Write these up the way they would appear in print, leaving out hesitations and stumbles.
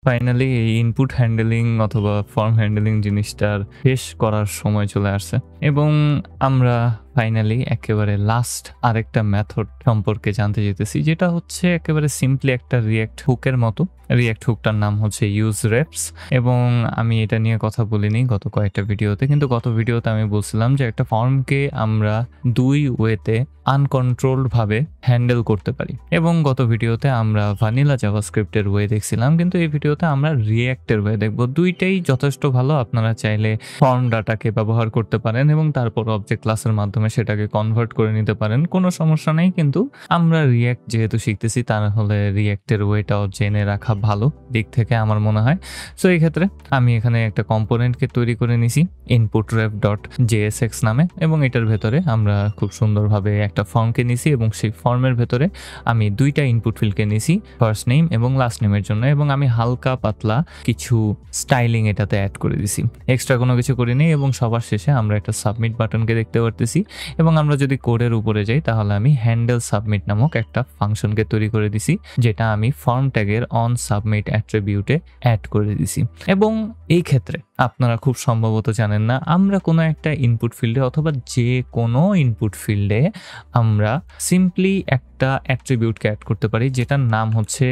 Finally এই input handling অথবা form handling জিনিসটার শেষ করার সময় চলে আসছে এবং আমরা ফাইনালি একেবারে লাস্ট আরেকটা মেথড সম্পর্কে জানতে যেতেছি, যেটা হচ্ছে একেবারে সিম্পলি একটা রিয়েক্ট হুকের মতো। রিয়েক্ট হুকটার নাম হচ্ছে ইউজ রেপস এবং আমি এটা নিয়ে কথা বলিনি গত কয়েকটা ভিডিওতে, কিন্তু গত ভিডিওতে আমি বলছিলাম যে একটা ফর্মকে আমরা দুই ওয়েতে আনকন্ট্রোলড ভাবে হ্যান্ডেল করতে পারি এবং গত ভিডিওতে আমরা ভানিলা জাভাস্ক্রিপ্টের ওয়ে দেখছিলাম, কিন্তু এই ভিডিওতে আমরা রিয়েক্টের ওয়ে দেখব। দুইটাই যথেষ্ট ভালো। আপনারা চাইলে ফর্ম ডাটাকে ব্যবহার করতে পারেন এবং তারপর অবজেক্ট ক্লাসের মাধ্যমে সেটাকে কনভার্ট করে নিতে পারেন, কোনো সমস্যা নেই। কিন্তু আমরা রিয়েক্ট যেহেতু শিখতেছি তাহলে রিয়েক্টের ওয়েটাও জেনে রাখা ভালো দিক থেকে আমার মনে হয়। সো এই ক্ষেত্রে আমি এখানে একটা কম্পোনেন্টকে তৈরি করে নিছি inputref.jsx নামে এবং এটার ভেতরে আমরা খুব সুন্দরভাবে একটা ফর্মকে নিছি এবং সেই ফর্মের ভেতরে আমি দুইটা ইনপুট ফিল্ডকে নিছি, ফার্স্ট নেম এবং লাস্ট নেমের জন্য, এবং আমি হালকা পাতলা কিছু স্টাইলিং এটাতে অ্যাড করে দিছি, এক্সট্রা কোনো কিছু করিনি। এবং সবার শেষে আমরা একটা সাবমিট বাটনকে দেখতে পারতেছি এবং আমরা যদি কোডের উপরে যাই তাহলে আমি হ্যান্ডেল সাবমিট নামক একটা ফাংশনকে তৈরি করে দিছি, যেটা আমি ফর্ম ট্যাগের অন সাবমিট অ্যাট্রিবিউটে অ্যাড করে দিছি। এবং এই ক্ষেত্রে আপনারা খুব সম্ভবত জানেন না, আমরা কোনো একটা ইনপুট ফিল্ডে অথবা যে কোনো ইনপুট ফিল্ডে আমরা সিম্পলি একটা অ্যাট্রিবিউটকে অ্যাড করতে পারি যেটার নাম হচ্ছে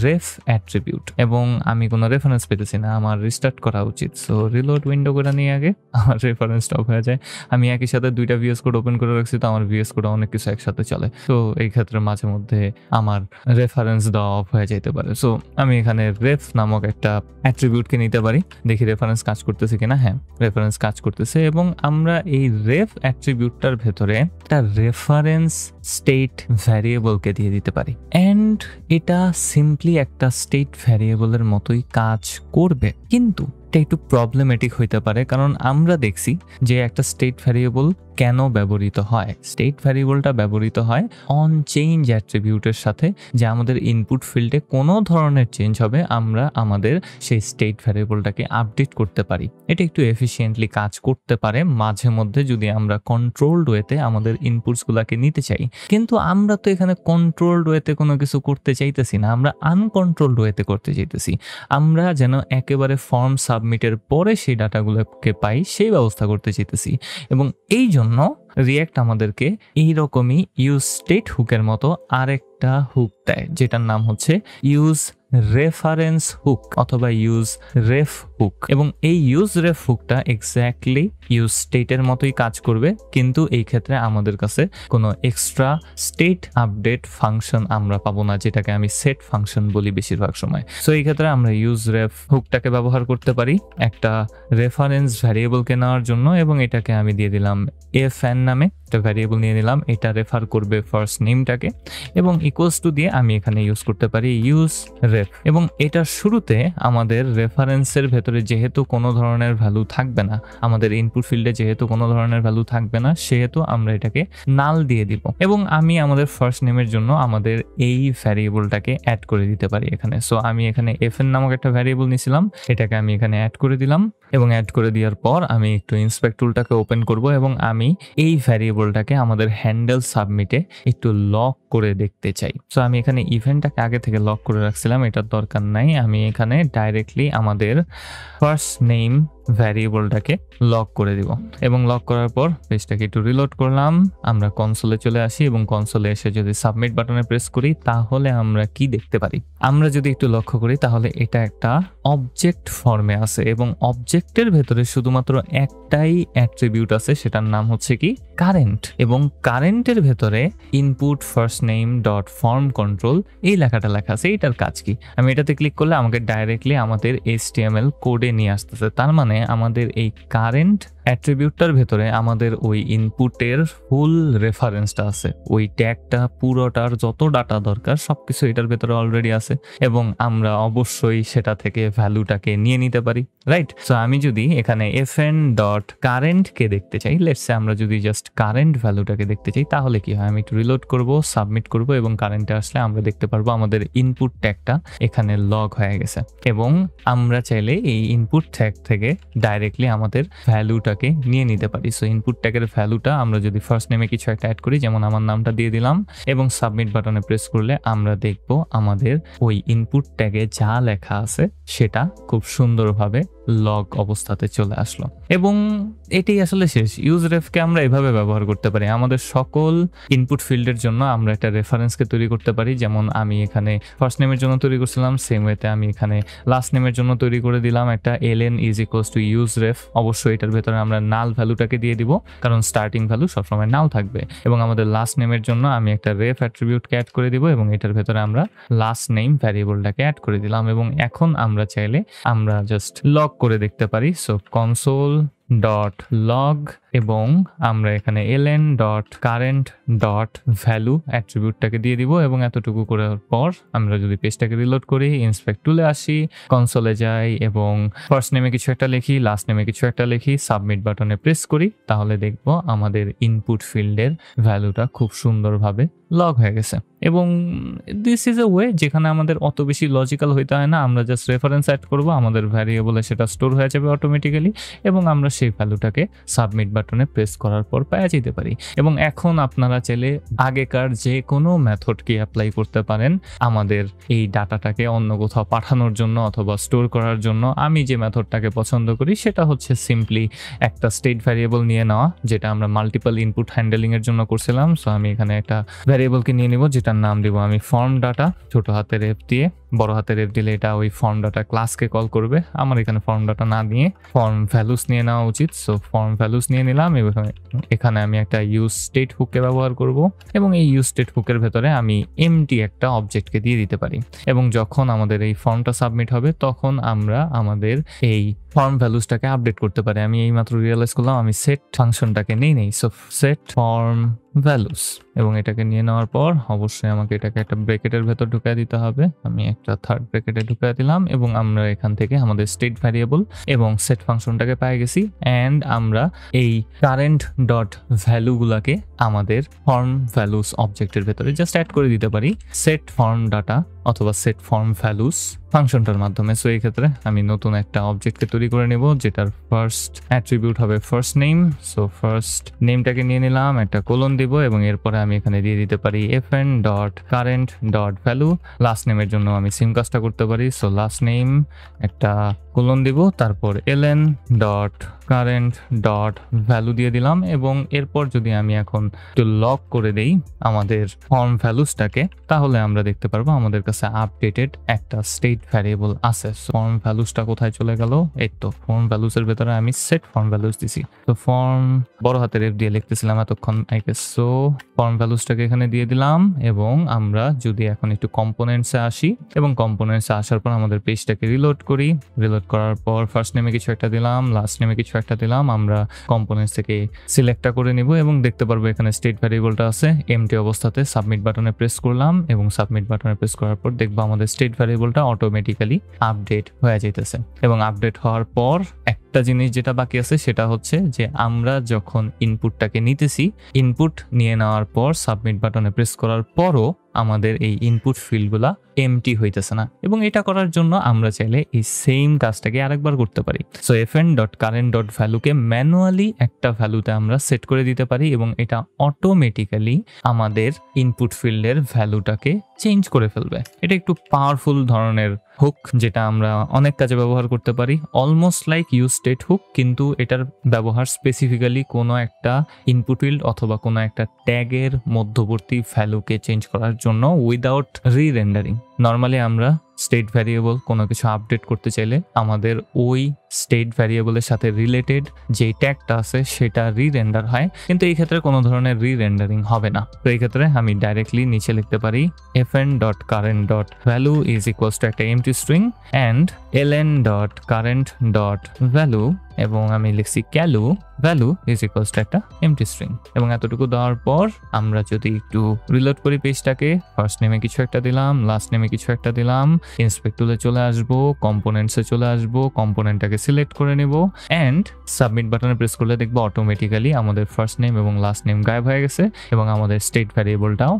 রেফ অ্যাট্রিবিউট। এবং আমি কোনো রেফারেন্স পেতেছি না, আমার রিস্টার্ট করা উচিত। সো রিলোড উইন্ডো করে নিয়ে আগে আমার রেফারেন্সটা অফ হয়ে যায়। আমি একই সাথে দুইটা ভিএস কোড ওপেন করে রাখছি, তো আমার ভিএস কোড অনেক কিছু একসাথে চলে। তো এই ক্ষেত্রে মাঝে মধ্যে আমার রেফারেন্স দেওয়া অফ হয়ে যেতে পারে। সো আমি এখানে রেফ নামক একটা অ্যাট্রিবিউটকে নিতে পারি, দেখি রেফারেন্স কাজ করতেছে কিনা। হ্যাঁ, রেফারেন্স কাজ করতেছে এবং আমরা এই রেফ অ্যাট্রিবিউটটার ভেতরে একটা রেফারেন্স স্টেট ভ্যারিয়েবলকে দিয়ে দিতে পারি অ্যান্ড এটা সিম্পলি একটা স্টেট ভ্যারিয়েবলের মতোই কাজ করবে। কিন্তু এটা একটু প্রবলেমেটিক হইতে পারে, কারণ আমরা দেখছি যে একটা স্টেট ভ্যারিয়েবল কেন ব্যবহৃত হয়। স্টেট ভ্যারিয়েবলটা ব্যবহৃত হয় অন চেঞ্জ অ্যাট্রিবিউটের সাথে, যে আমাদের ইনপুট ফিল্ডে কোনো ধরনের চেঞ্জ হবে আমরা আমাদের সেই স্টেট ভ্যারিয়েবলটাকে আপডেট করতে পারি। এটা একটু এফিসিয়েন্টলি কাজ করতে পারে মাঝে মধ্যে যদি আমরা কন্ট্রোলড ওয়েতে আমাদের ইনপুটসগুলোকে নিতে চাই। কিন্তু আমরা তো এখানে কন্ট্রোলড ওয়েতে কোনো কিছু করতে চাইতেছি না, আমরা আনকন্ট্রোলড ওয়েতে করতে চাইতেছি। আমরা যেন একেবারে ফর্ম সাবমিটের পরে সেই ডাটাগুলোকে পাই সেই ব্যবস্থা করতে চাইতেছি। এবং এই জন্য রিয়েক্ট আমাদেরকে এইরকমই ইউজ স্টেট হুকের মতো আরেকটা হুক দেয়, যেটার নাম হচ্ছে ইউজ রেফারেন্স হুক অথবা ইউজ রেফ হুক। এবং এই ইউজ রেফ হুকটা এক্স্যাক্টলি ইউজ স্টেটের মতোই কাজ করবে, কিন্তু এই ক্ষেত্রে আমাদের কাছে কোনো এক্সট্রা স্টেট আপডেট ফাংশন আমরা পাবো না, যেটাকে আমি সেট ফাংশন বলি বেশিরভাগ সময়। সো এই ক্ষেত্রে আমরা ইউজ রেফ হুকটাকে ব্যবহার করতে পারি একটা রেফারেন্স ভ্যারিয়েবলকে নেওয়ার জন্য, এবং এটাকে আমি দিয়ে দিলাম fn নামে একটা ভ্যারিয়েবল নিয়ে নিলাম। এটা রেফার করবে ফার্স্ট নেমটাকে এবং ইকুয়ালস টু দিয়ে আমি এখানে ইউজ করতে পারি ইউজ রেফ। এবং এটার শুরুতে আমাদের রেফারেন্সের ভেতরে যেহেতু কোনো ধরনের ভ্যালু থাকবে না, আমাদের ইনপুট ফিল্ডে যেহেতু কোনো ধরনের ভ্যালু থাকবে না, সেহেতু আমরা এটাকে নাল দিয়ে দিব। এবং আমি আমাদের ফার্স্ট নেমের জন্য আমাদের এই ভ্যারিয়েবলটাকে অ্যাড করে দিতে পারি এখানে। সো আমি এখানে fn নামক একটা ভ্যারিয়েবল নিয়েছিলাম, এটাকে আমি এখানে অ্যাড করে দিলাম এবং অ্যাড করে দেওয়ার পর আমি একটু ইন্সপেক্ট টুলটাকে ওপেন করব এবং আমি এই ভ্যারিয়েবলটাকে আমাদের হ্যান্ডেল সাবমিটে একটু লক করে দেখতে চাই। সো আমি এখানে ইভেন্টটাকে আগে থেকে লক করে রাখছিলাম, এটার দরকার নাই। আমি এখানে ডাইরেক্টলি আমাদের ফার্স্ট নেম ভ্যারিয়েবলটাকে লক করে দিব এবং লক করার পর পেজটাকে একটু রিলোড করলাম। আমরা কনসোলে চলে আসি এবং কনসোলে এসে যদি সাবমিট বাটনে প্রেস করি তাহলে আমরা কি দেখতে পারি? আমরা যদি একটু লক্ষ্য করি তাহলে এটা একটা অবজেক্ট ফর্মে আছে এবং অবজেক্টের ভেতরে শুধুমাত্র একটাই অ্যাট্রিবিউট আছে, সেটার নাম হচ্ছে কি কারেন্ট। এবং কারেন্টের ভেতরে input first name dot form control এই লেখাটা লেখা আছে। এটার কাজ কি? আমি এটাতে ক্লিক করলে আমাকে ডাইরেক্টলি আমাদের HTML কোডে নিয়ে আসতেছে। তার মানে আমাদের এই কারেন্ট অ্যাট্রিবিউটটার ভেতরে আমাদের ওই ইনপুটের ফুল রেফারেন্সটা আছে, ওই ট্যাগটা পুরোটার যত ডাটা দরকার সবকিছু এটার ভেতরে অলরেডি আছে এবং আমরা অবশ্যই সেটা থেকে ভ্যালুটাকে নিয়ে নিতে পারি, রাইট? সো আমি যদি এখানে fn.current কে দেখতে চাই, লেটস সে আমরা যদি জাস্ট কারেন্ট ভ্যালুটাকে দেখতে চাই তাহলে কি হয়? আমি একটু রিলোড করব, সাবমিট করব এবং কারেন্টে আসলে আমরা দেখতে পারবো আমাদের ইনপুট ট্যাগটা এখানে লগ হয়ে গেছে এবং আমরা চাইলে এই ইনপুট ট্যাগ থেকে ডাইরেক্টলি আমাদের ভ্যালুটা ভ্যালুটাকে নিয়ে নিতে পারি। সো ইনপুট ট্যাগের ভ্যালুটা আমরা যদি ফার্স্ট নেমে কিছু একটা অ্যাড করি, যেমন আমার নামটা দিয়ে দিলাম এবং সাবমিট বাটনে প্রেস করলে আমরা দেখব আমাদের ওই ইনপুট ট্যাগে যা লেখা আছে সেটা খুব সুন্দরভাবে লগ অবস্থাতে চলে আসলো। এবং এটাই আসলে শেষ। ইউজ রেফকে আমরা এভাবে ব্যবহার করতে পারি আমাদের সকল ইনপুট ফিল্ডের জন্য। আমরা একটা রেফারেন্সকে তৈরি করতে পারি, যেমন আমি এখানে ফার্স্ট নেমের জন্য তৈরি করছিলাম, সেম ওয়েতে আমি এখানে লাস্ট নেমের জন্য তৈরি করে দিলাম একটা ln is equals to use ref. অবশ্যই এটার ভেতরে আমরা নাল ভ্যালুটাকে দিয়ে দিব, কারণ স্টার্টিং ভ্যালু সবসময় নাল থাকবে। এবং আমাদের লাস্ট নেমের জন্য আমি একটা রেফ অ্যাট্রিবিউটকে অ্যাড করে দিব এবং এটার ভেতরে আমরা লাস্ট নেম ভ্যারিয়েবলটাকে অ্যাড করে দিলাম। এবং এখন আমরা চাইলে আমরা জাস্ট লগ করে দেখতে পারি। সো কনসোল ডট লগ এবং আমরা এখানে ln dot current dot value অ্যাট্রিবিউটটাকে দিয়ে দিব। এবং এতটুকু করার পর আমরা যদি পেজটাকে রিলোড করি, ইন্সপেক্ট টুলে আসি, কনসোলে যাই এবং ফার্স্ট নেমে কিছু একটা লিখি, লাস্ট নেমে কিছু একটা লিখি, সাবমিট বাটনে প্রেস করি, তাহলে দেখব আমাদের ইনপুট ফিল্ডের ভ্যালুটা খুব সুন্দরভাবে লগ হয়ে গেছে। এবং দিস ইজ এ ওয়ে যেখানে আমাদের অত বেশি লজিক্যাল হইতে হয় না। আমরা জাস্ট রেফারেন্স অ্যাড করবো, আমাদের ভ্যারিয়েবলে সেটা স্টোর হয়ে যাবে অটোমেটিক্যালি এবং আমরা সেই ভ্যালুটাকে সাবমিট বাটনে প্রেস করার পর পাওয়া যেতে পারি। এবং এখন আপনারা চাইলে আগেকার যে কোনো মেথডকে অ্যাপ্লাই করতে পারেন আমাদের এই ডাটাটাকে অন্য কোথাও পাঠানোর জন্য অথবা স্টোর করার জন্য। আমি যে মেথডটাকে পছন্দ করি সেটা হচ্ছে সিম্পলি একটা স্টেট ভ্যারিয়েবল নিয়ে নেওয়া, যেটা আমরা মাল্টিপল ইনপুট হ্যান্ডেলিং এর জন্য করছিলাম। সো আমি এখানে একটা ভ্যারিয়েবলকে নিয়ে নিব যেটার নাম দিব আমি ফর্ম ডাটা, ছোট হাতের এফ দিয়ে, বড় হাতের এফ দিলে এটা ওই ফর্ম ডাটা ক্লাসকে কল করবে। আমার এখানে ফর্ম ডাটা না নিয়ে ফর্ম ভ্যালুস নিয়ে নেওয়া উচিত। সো ফর্ম ভ্যালুস নিয়ে নিলাম এবং এখানে আমি একটা ইউজ স্টেট হুককে ব্যবহার করব এবং এই ইউজ স্টেট হুকের ভেতরে আমি এমটি একটা অবজেক্টকে দিয়ে দিতে পারি। এবং যখন আমাদের এই ফর্মটা সাবমিট হবে তখন আমরা আমাদের এই ফর্ম ভ্যালুসটাকে আপডেট করতে পারি। আমি এইমাত্র রিয়েলাইজ করলাম আমি সেট ফাংশনটাকে নেই। সো সেট ফর্ম ভ্যালুস এবং এটাকে নিয়ে নেওয়ার পর অবশ্যই আমাকে এটাকে একটা ব্র্যাকেটের ভেতর ঢুকিয়ে দিতে হবে। আমি একটা থার্ড ব্র্যাকেটে ঢুকিয়ে দিলাম এবং আমরা এখান থেকে আমাদের স্টেট ভ্যারিয়েবল এবং সেট ফাংশনটাকে পেয়ে গেছি। অ্যান্ড আমরা এই কারেন্ট ডট ভ্যালুগুলাকে আমাদের ফর্ম ভ্যালুস অবজেক্টের ভেতরে জাস্ট অ্যাড করে দিতে পারি সেট ফর্ম ডাটা অথবা সেট ফর্ম ভ্যালুস ফাংশনটার মাধ্যমে। সো এই ক্ষেত্রে আমি নতুন একটা অবজেক্টকে তৈরি করে নেব যেটার ফার্স্ট অ্যাট্রিবিউট হবে ফার্স্ট নেম। সো ফার্স্ট নেমটাকে নিয়ে নিলাম, একটা কোলন দিব এবং এরপরে আমি এখানে দিয়ে দিতে পারি fn dot current dot value. Last নেমের জন্য আমি সেম কাজটা করতে পারি। সো লাস্ট নেম একটা কোলন দিব, তারপর ln dot current dot value দিয়ে দিলাম। এবং এরপর যদি আমি এখন একটু লক করে দেই আমাদের ফর্ম ভ্যালুসটাকে, তাহলে আমরা দেখতে পারবো আমাদের কাছে আপডেটেড একটা স্টেট ভ্যারিয়েবল আছে। ফর্ম ভ্যালুসটা কোথায় চলে গেল? এই তো ফর্ম ভ্যালুসের ভেতরে আমি সেট ফর্ম ভ্যালুস দিছি। তো ফর্ম বড় হাতের এফ দিয়ে লিখতেছিলাম এতক্ষণ, আই গেস। সো ফর্ম ভ্যালুসটাকে এখানে দিয়ে দিলাম এবং আমরা যদি এখন একটু কম্পোনেন্টসে আসি এবং কম্পোনেন্টসে আসার পর আমাদের পেজটাকে রিলোড করি, রিলোড করার পর ফার্স্ট নেমে কিছু একটা দিলাম, লাস্ট নেমে কিছু একটা দিলাম, আমরা কম্পোনেন্টস থেকে সিলেক্টটা করে নিব এবং দেখতে পারবো এখানে স্টেট ভ্যারিয়েবলটা আছে এমটি অবস্থাতে। সাবমিট বাটনে প্রেস করলাম এবং সাবমিট বাটনে প্রেস করার পর দেখবো আমাদের স্টেট ভ্যারিয়েবলটা অটোমেটিক্যালি আপডেট হয়ে যাইতেছে। এবং আপডেট হওয়ার পর একটা জিনিস যেটা বাকি আছে সেটা হচ্ছে যে আমরা যখন ইনপুটটাকে নিতেছি, ইনপুট নিয়ে নেওয়ার পর সাবমিট বাটনে প্রেস করার পরও আমাদের এই ইনপুট ফিল্ডগুলা এমটি হইতেছে না। এবং এটা করার জন্য আমরা চাইলে এই সেম কাজটাকে আরেকবার করতে পারি। So fn dot current dot ভ্যালুকে ম্যানুয়ালি একটা ভ্যালুতে আমরা সেট করে দিতে পারি এবং এটা অটোমেটিক্যালি আমাদের ইনপুট ফিল্ডের ভ্যালুটাকে চেঞ্জ করে ফেলবে। এটা একটু পাওয়ারফুল ধরনের হুক যেটা আমরা অনেক কাজে ব্যবহার করতে পারি, almost like use state hook, কিন্তু এটার ব্যবহার স্পেসিফিক্যালি কোনো একটা ইনপুট ফিল্ড অথবা কোনো একটা ট্যাগের মধ্যবর্তী ভ্যালুকে চেঞ্জ করার জন্য উইদাউট রি-রেন্ডারিং। নর্মালি আমরা স্টেট ভ্যারিয়েবল কোনো কিছু আপডেট করতে চাইলে আমাদের ওই স্টেট ভ্যারিয়েবলের সাথে রিলেটেড যে ট্যাগটা আছে সেটা রি-রেন্ডার হয়, কিন্তু এই ক্ষেত্রে কোনো ধরনের রি-রেন্ডারিং হবে না। তো এই ক্ষেত্রে আমি ডাইরেক্টলি নিচে লিখতে পারি fn dot current dot value is equals to একটা empty string and ln dot current dot value এবং আমি লিখছি ক্যালু ভ্যালু ইজ ইকুয়ালস টু একটা এমটি স্ট্রিং। এবং এতটুকু দেওয়ার পর আমরা যদি একটু রিলোড করি পেজটাকে, ফার্স্ট নেমে কিছু একটা দিলাম, লাস্ট নেমে কিছু একটা দিলাম, ইন্সপেক্ট টুলে চলে আসবো, কম্পোনেন্টসে চলে আসবো, কম্পোনেন্টটাকে সিলেক্ট করে নেব অ্যান্ড সাবমিট বাটনে প্রেস করলে দেখবো অটোমেটিক্যালি আমাদের ফার্স্ট নেম এবং লাস্ট নেম গায়েব হয়ে গেছে এবং আমাদের স্টেট ভ্যারিয়েবলটাও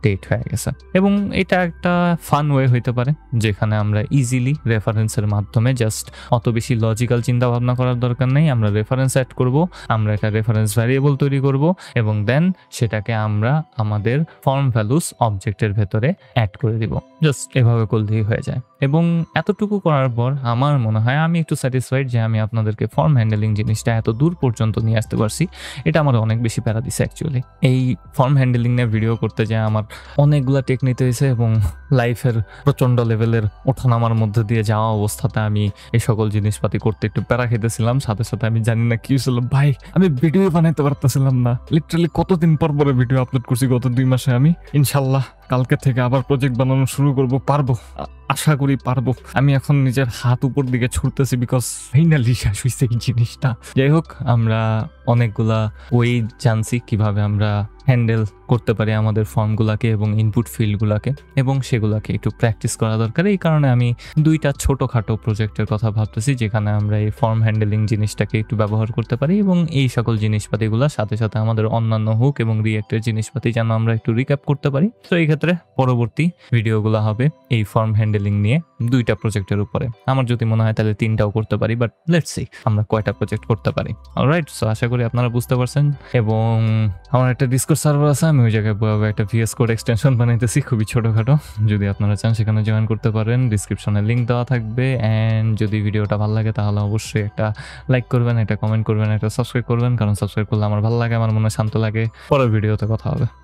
আপডেট হয়ে গেছে। এবং এটা একটা ফান ওয়ে হইতে পারে যেখানে আমরা ইজিলি রেফারেন্সের মাধ্যমে জাস্ট অত বেশি লজিক্যাল চিন্তা ভাবনা করার দরকার নেই, আমরা রেফারেন্স অ্যাড করব, আমরা একটা রেফারেন্স ভ্যারিয়েবল তৈরি করব এবং দেন সেটাকে আমরা আমাদের ফর্ম ভ্যালুস অবজেক্টের ভেতরে অ্যাড করে দিব। জাস্ট এভাবে করলেই হয়ে যায়। এবং এতটুকু করার পর আমার মনে হয় আমি একটু স্যাটিসফাইড যে আমি আপনাদেরকে ফর্ম হ্যান্ডেলিং জিনিসটা এত দূর পর্যন্ত নিয়ে আসতে পারছি। এটা আমার অনেক বেশি প্যারা দিছে অ্যাকচুয়ালি। এই ফর্ম হ্যান্ডেলিং নিয়ে ভিডিও করতে যায় আমার অনেকগুলা টেকনিক হয়েছে এবং লাইফের প্রচণ্ড লেভেলের ওঠানামার মধ্যে দিয়ে যাওয়া অবস্থাতে আমি এই সকল জিনিসপাতি করতে একটু প্যারা খেতেছিলাম। সাথে সাথে আমি জানি না কি হয়েছিল ভাই, আমি ভিডিও বানাইতে পারতেছিলাম না। লিটারালি কতদিন পর পরে ভিডিও আপলোড করছি গত 2 মাসে। আমি ইনশাল্লাহ কালকে থেকে আবার প্রজেক্ট বানানো শুরু করব, পারবো, আশা করি পারবো। আমি এখন নিজের হাত উপর দিকে ছুটতেছি বিকজ ফাইনালি শেষ হয়েছে এই জিনিসটা। যাই হোক, আমরা অনেকগুলা ওই জানছি কিভাবে আমরা হ্যান্ডেল করতে পারি আমাদের ফর্মগুলাকে এবং ইনপুট ফিল্ডগুলাকে, এবং সেগুলাকে একটু প্র্যাকটিস করা দরকার। এই কারণে আমি 2টা ছোটোখাটো প্রজেক্টের কথা ভাবতেছি যেখানে আমরা এই ফর্ম হ্যান্ডেলিং জিনিসটাকে একটু ব্যবহার করতে পারি এবং এই সকল জিনিসপাতিগুলোর সাথে সাথে আমাদের অন্যান্য হুক এবং রিয়েক্টের জিনিসপাতি যেন আমরা একটু রিক্যাপ করতে পারি। তো এই ক্ষেত্রে পরবর্তী ভিডিওগুলো হবে এই ফর্ম হ্যান্ডেলিং নিয়ে 2টা প্রজেক্টের উপরে। আমার যদি মনে হয় তাহলে 3টাও করতে পারি, বাট লেটস সি আমরা কয়টা প্রজেক্ট করতে পারি। অলরাইট, সো আশা করি আপনারা বুঝতে পারছেন। এবং আমার একটা ডিসকর্ড সার্ভার আছে, আমি ওই জায়গায় একটা VS কোড এক্সটেনশন বানাইতেছি খুবই ছোটোখাটো। যদি আপনারা চান সেখানে জয়েন করতে পারেন, ডিসক্রিপশনে লিঙ্ক দেওয়া থাকবে। অ্যান্ড যদি ভিডিওটা ভালো লাগে তাহলে অবশ্যই একটা লাইক করবেন, একটা কমেন্ট করবেন, একটা সাবস্ক্রাইব করবেন, কারণ সাবস্ক্রাইব করলে আমার ভালো লাগে, আমার মনে শান্ত লাগে। পরের ভিডিওতে কথা হবে।